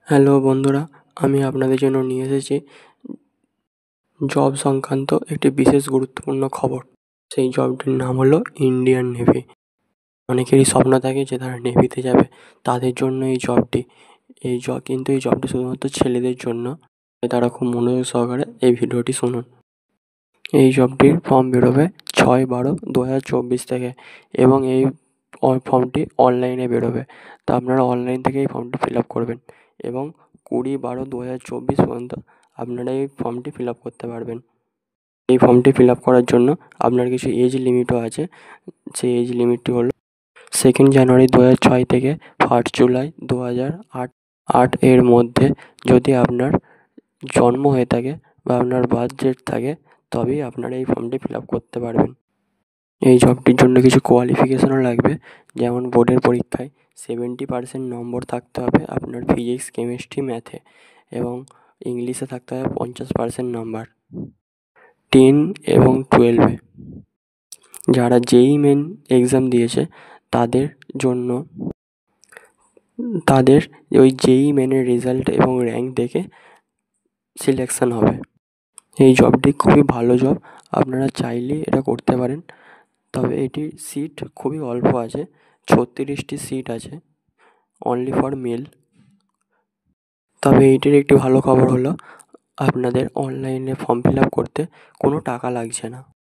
Hello বন্ধুরা, আমি আপনাদের জন্য নিয়ে এসেছি জব সংক্রান্ত একটি বিশেষ গুরুত্বপূর্ণ খবর। সেই জবটির নাম হলো ইন্ডিয়ান নেভি। অনেকেরই স্বপ্ন থাকে যে তারা নেভিতে যাবে, তাদের জন্য এই জবটি। কিন্তু এই জবটি শুধুমাত্র ছেলেদের জন্য। তারা খুব মনোযোগ সহকারে এই ভিডিওটি শুনুন। এই জবটির ফর্ম বেরোবে 6/12/2024 থেকে এবং এই ফর্মটি অনলাইনে বেরোবে। তা আপনারা অনলাইন থেকে এই ফর্মটি ফিল আপ করবেন এবং 20/12/2024 পর্যন্ত আপনারা এই ফর্মটি ফিল আপ করতে পারবেন। এই ফর্মটি ফিল আপ করার জন্য আপনার কিছু এজ লিমিটও আছে। সেই এজ লিমিটটি হলো 2nd জানুয়ারি 2006 থেকে 1st জুলাই 2008 এর মধ্যে যদি আপনার জন্ম হয়ে থাকে বা আপনার বার্থ ডেট থাকে, তবেই আপনারা এই ফর্মটি ফিল আপ করতে পারবেন। এই জবটির জন্য কিছু কোয়ালিফিকেশনও লাগবে, যেমন বোর্ডের পরীক্ষায় 70% নম্বর থাকতে হবে আপনার ফিজিক্স, কেমিস্ট্রি, ম্যাথে, এবং ইংলিশে থাকতে হবে 50% নাম্বার। 10 এবং 12-এ যারা জেইই মেন এক্সাম দিয়েছে তাদের ওই জেইই মেনের রেজাল্ট এবং র্যাঙ্ক দেখে সিলেকশন হবে। এই জবটি খুবই ভালো জব, আপনারা চাইলেই এটা করতে পারেন। তবে এটির সিট খুবই অল্প আছে, 36টি সিট আছে, অনলি ফর মেল। তবে এইটির একটি ভালো খবর হলো আপনাদের অনলাইনে ফর্ম ফিল আপ করতে কোনো টাকা লাগছে না।